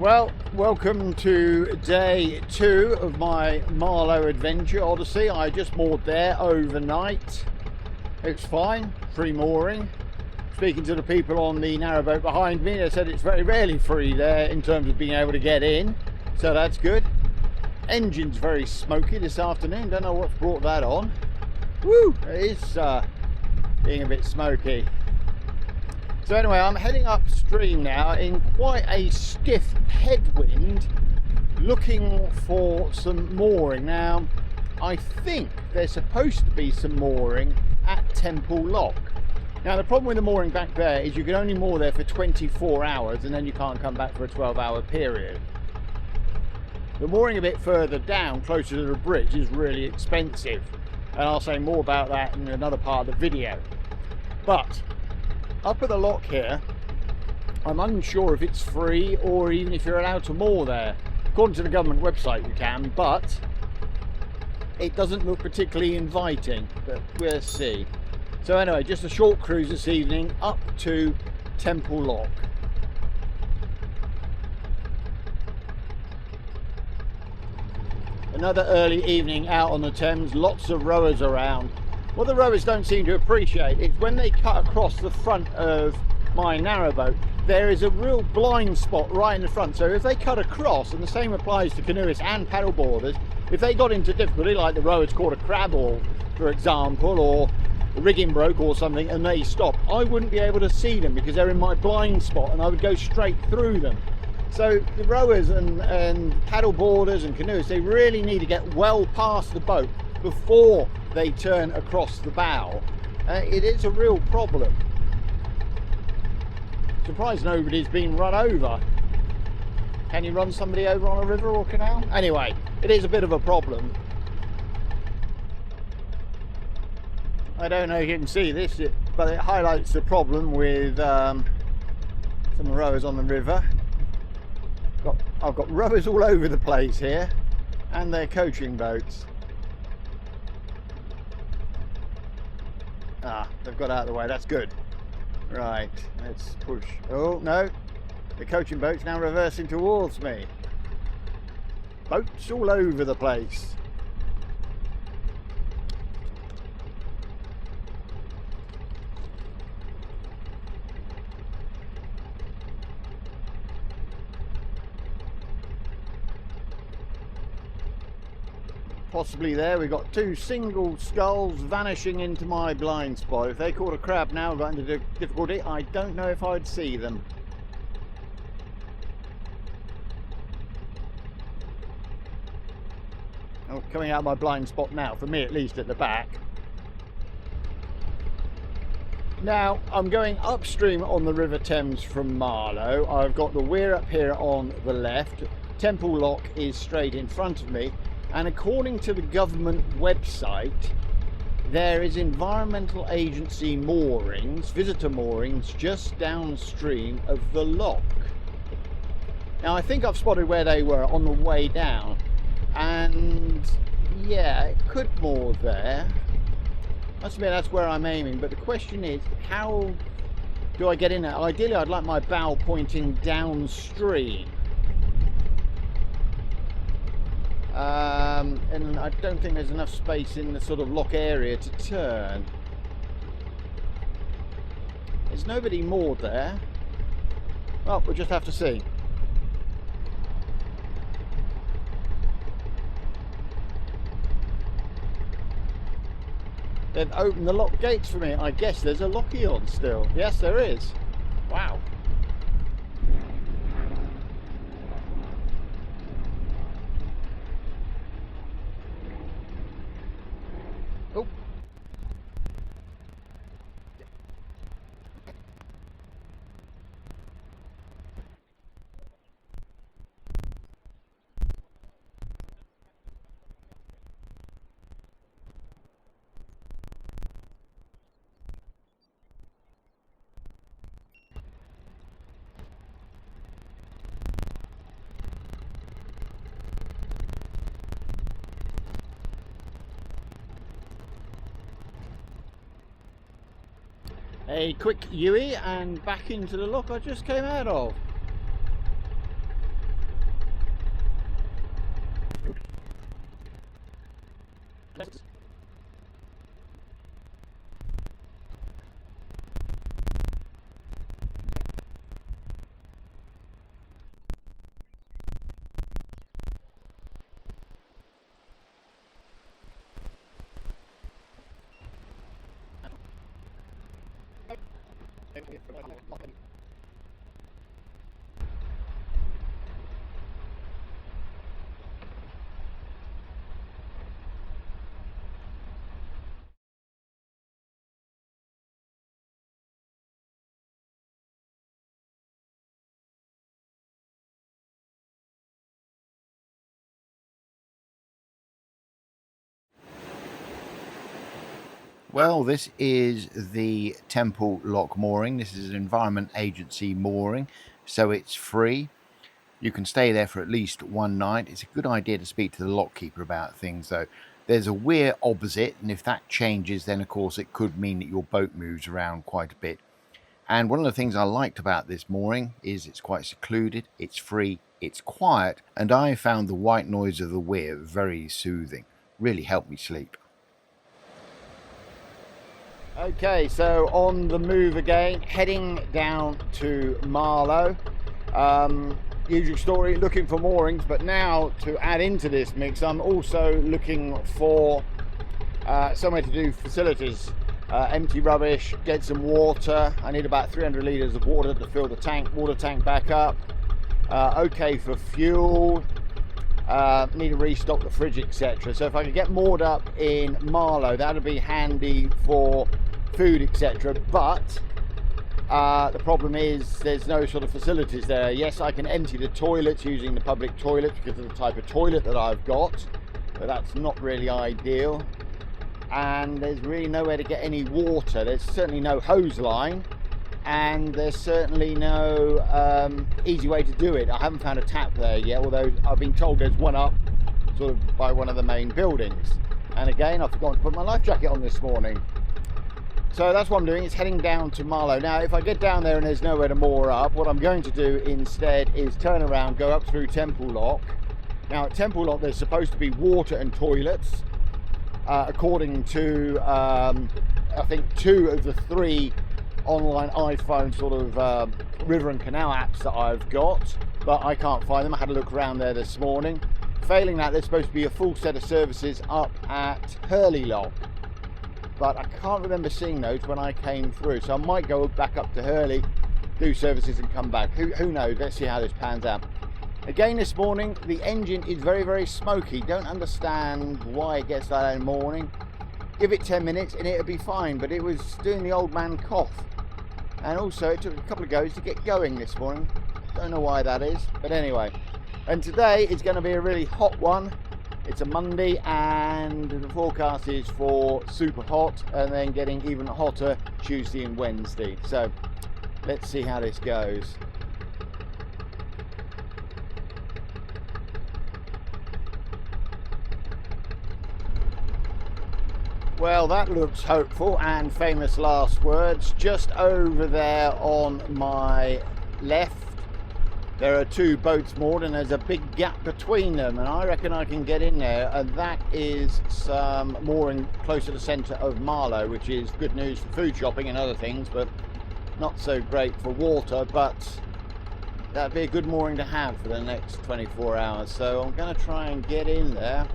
Well, welcome to day 2 of my Marlow adventure odyssey. I just moored there overnight. It's fine, free mooring. Speaking to the people on the narrowboat behind me, they said it's very rarely free there in terms of being able to get in, so that's good. Engine's very smoky this afternoon, don't know what's brought that on. Woo! It is being a bit smoky. So anyway, I'm heading upstream now in quite a stiff headwind, looking for some mooring. Now, I think there's supposed to be some mooring at Temple Lock. Now, the problem with the mooring back there is you can only moor there for 24 hours and then you can't come back for a 12-hour period. The mooring a bit further down, closer to the bridge, is really expensive. And I'll say more about that in another part of the video. But up at the lock here, I'm unsure if it's free or even if you're allowed to moor there. According to the government website you can, but it doesn't look particularly inviting, but we'll see. So anyway, just a short cruise this evening up to Temple Lock. Another early evening out on the Thames, lots of rowers around. What the rowers don't seem to appreciate is when they cut across the front of my narrowboat, there is a real blind spot right in the front. So if they cut across, and the same applies to canoeists and paddleboarders, if they got into difficulty, like the rowers caught a crab or, for example, or the rigging broke or something and they stopped, I wouldn't be able to see them because they're in my blind spot and I would go straight through them. So the rowers and paddleboarders and canoeists, they really need to get well past the boat before they turn across the bow. It is a real problem. Surprised nobody's been run over. Can you run somebody over on a river or canal? Anyway, it is a bit of a problem. I don't know if you can see this, but it highlights the problem with some rowers on the river. I've got rowers all over the place here, and they're coaching boats. Ah, they've got out of the way, that's good. Right, let's push. Oh, no, the coaching boat's now reversing towards me. Boats all over the place. Possibly there, we've got 2 single sculls vanishing into my blind spot. If they caught a crab now, got into difficulty, I don't know if I'd see them. Oh, coming out of my blind spot now, for me at least at the back. Now, I'm going upstream on the River Thames from Marlow. I've got the weir up here on the left. Temple Lock is straight in front of me. And according to the government website, there is environmental agency moorings, visitor moorings, just downstream of the lock. Now, I think I've spotted where they were on the way down. And yeah, it could moor there. Must admit that's where I'm aiming. But the question is, how do I get in there? Ideally, I'd like my bow pointing downstream. And I don't think there's enough space in the sort of lock area to turn. There's nobody moored there. Well, we'll just have to see. They've opened the lock gates for me. I guess there's a locky on still. Yes, there is. Wow. Oh. A quick Yui and back into the lock I just came out of. Well, this is the Temple Lock mooring. This is an Environment Agency mooring, so it's free. You can stay there for at least one night. It's a good idea to speak to the lockkeeper about things, though. There's a weir opposite, and if that changes, then of course it could mean that your boat moves around quite a bit. And one of the things I liked about this mooring is it's quite secluded, it's free, it's quiet, and I found the white noise of the weir very soothing. Really helped me sleep. Okay, so on the move again, heading down to Marlow. Usual story, looking for moorings, but now to add into this mix, I'm also looking for somewhere to do facilities. Empty rubbish, get some water. I need about 300 litres of water to fill the water tank back up. Okay for fuel. Need to restock the fridge, etc. So if I could get moored up in Marlow, that would be handy for food, etc. But the problem is there's no sort of facilities there. Yes, I can empty the toilets using the public toilets because of the type of toilet that I've got, but that's not really ideal. And there's really nowhere to get any water. There's certainly no hose line, and there's certainly no easy way to do it. I haven't found a tap there yet, although I've been told there's one up sort of by one of the main buildings. And again, I've forgotten to put my life jacket on this morning. So that's what I'm doing, is heading down to Marlow. Now, if I get down there and there's nowhere to moor up, what I'm going to do instead is turn around, go up through Temple Lock. Now, at Temple Lock, there's supposed to be water and toilets. According to, I think, 2 of the 3 online iPhone sort of river and canal apps that I've got, but I can't find them. I had a look around there this morning. Failing that, there's supposed to be a full set of services up at Hurley Lock, but I can't remember seeing those when I came through, so I might go back up to Hurley, do services and come back. Who knows? Let's see how this pans out. Again this morning, the engine is very, very smoky. Don't understand why it gets that in the morning. Give it 10 minutes and it'll be fine, but it was doing the old man cough. And also it took a couple of goes to get going this morning. Don't know why that is, but anyway. And today it's going to be a really hot one. It's a Monday and the forecast is for super hot and then getting even hotter Tuesday and Wednesday. So let's see how this goes. Well, that looks hopeful, and famous last words. Just over there on my left, there are 2 boats moored and there's a big gap between them, and I reckon I can get in there, and that is some mooring close to the centre of Marlow, which is good news for food shopping and other things, but not so great for water. But that'd be a good mooring to have for the next 24 hours, so I'm going to try and get in there.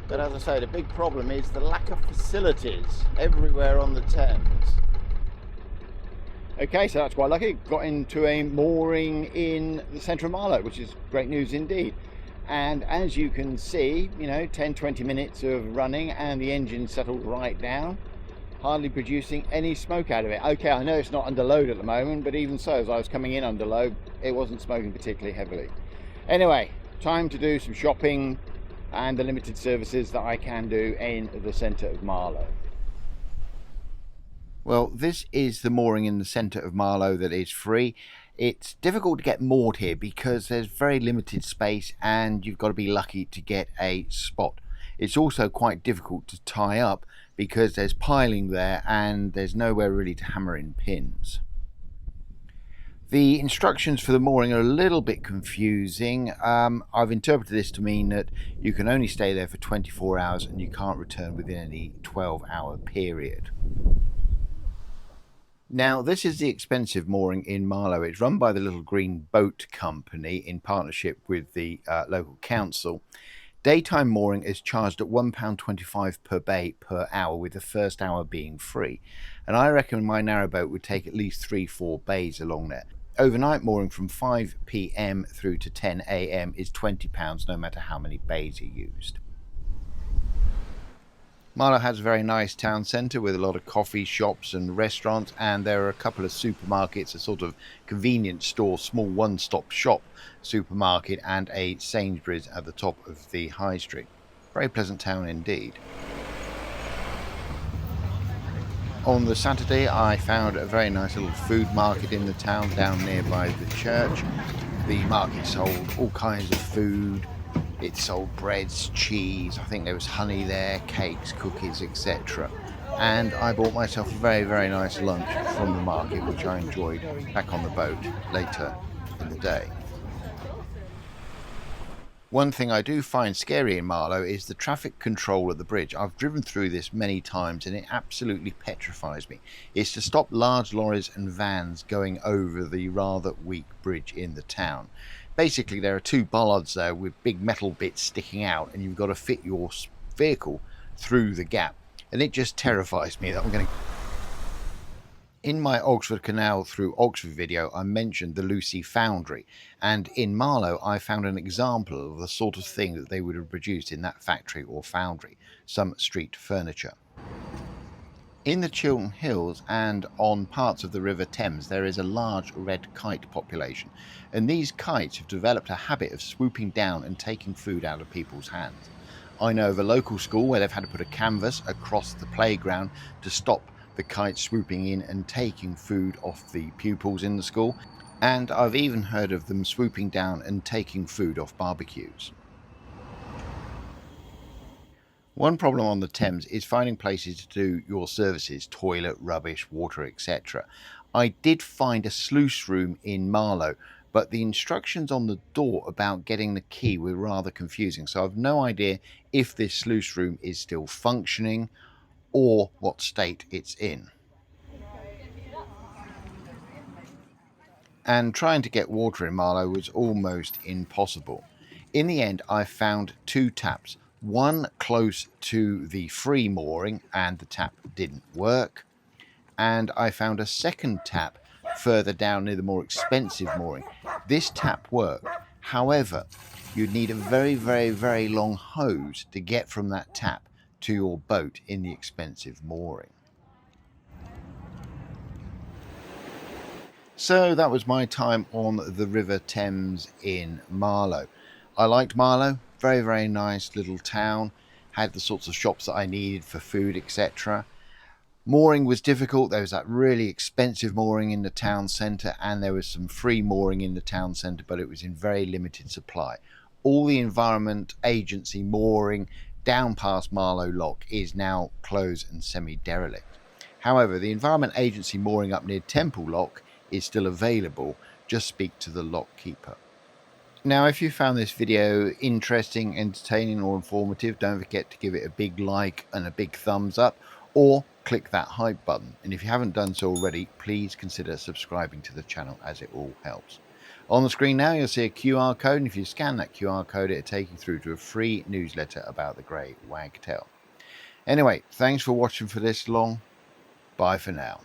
But as I say, the big problem is the lack of facilities everywhere on the Thames. Okay, so that's quite lucky. Got into a mooring in the centre of Marlow, which is great news indeed. And as you can see, 10-20 minutes of running and the engine settled right down, hardly producing any smoke out of it. Okay, I know it's not under load at the moment, but even so, as I was coming in under load, it wasn't smoking particularly heavily. Anyway, time to do some shopping and the limited services that I can do in the centre of Marlow. Well, this is the mooring in the centre of Marlow that is free. It's difficult to get moored here because there's very limited space and you've got to be lucky to get a spot. It's also quite difficult to tie up because there's piling there and there's nowhere really to hammer in pins. The instructions for the mooring are a little bit confusing. I've interpreted this to mean that you can only stay there for 24 hours and you can't return within any 12-hour period. Now, this is the expensive mooring in Marlow. It's run by the Little Green Boat Company in partnership with the local council. Daytime mooring is charged at £1.25 per bay per hour, with the first hour being free. And I reckon my narrowboat would take at least 3-4 bays along there. Overnight mooring from 5 p.m. through to 10 a.m. is £20, no matter how many bays are used. Marlow has a very nice town centre with a lot of coffee shops and restaurants, and there are a couple of supermarkets, a sort of convenience store, small one-stop shop supermarket, and a Sainsbury's at the top of the high street. Very pleasant town indeed. On the Saturday I found a very nice little food market in the town down nearby the church. The market sold all kinds of food. It sold breads, cheese, I think there was honey there, cakes, cookies, etc. And I bought myself a very, very nice lunch from the market, which I enjoyed back on the boat later in the day. One thing I do find scary in Marlow is the traffic control at the bridge. I've driven through this many times and it absolutely petrifies me. It's to stop large lorries and vans going over the rather weak bridge in the town. Basically, there are two bollards there with big metal bits sticking out, and you've got to fit your vehicle through the gap. And it just terrifies me that I'm going to... In my Oxford Canal through Oxford video, I mentioned the Lucy Foundry, and in Marlow I found an example of the sort of thing that they would have produced in that factory or foundry, some street furniture. In the Chiltern Hills and on parts of the River Thames there is a large red kite population, and these kites have developed a habit of swooping down and taking food out of people's hands. I know of a local school where they've had to put a canvas across the playground to stop the kites swooping in and taking food off the pupils in the school, and I've even heard of them swooping down and taking food off barbecues. One problem on the Thames is finding places to do your services, toilet, rubbish, water, etc. I did find a sluice room in Marlow, but the instructions on the door about getting the key were rather confusing, so I've no idea if this sluice room is still functioning or what state it's in. And trying to get water in Marlow was almost impossible. In the end, I found two taps. One close to the free mooring and the tap didn't work, and I found a second tap further down near the more expensive mooring. This tap worked, however you'd need a very, very, very long hose to get from that tap to your boat in the expensive mooring. So that was my time on the River Thames in Marlow. I liked Marlow. Very, very nice little town, had the sorts of shops that I needed for food, etc. Mooring was difficult. There was that really expensive mooring in the town centre, and there was some free mooring in the town centre, but it was in very limited supply. All the Environment Agency mooring down past Marlow Lock is now closed and semi-derelict. However, the Environment Agency mooring up near Temple Lock is still available. Just speak to the lock keeper. Now, if you found this video interesting, entertaining or informative, don't forget to give it a big like and a big thumbs up, or click that hype button. And if you haven't done so already, please consider subscribing to the channel, as it all helps. On the screen now you'll see a QR code, and if you scan that QR code it'll take you through to a free newsletter about the Grey Wagtail. Anyway, thanks for watching for this long. Bye for now.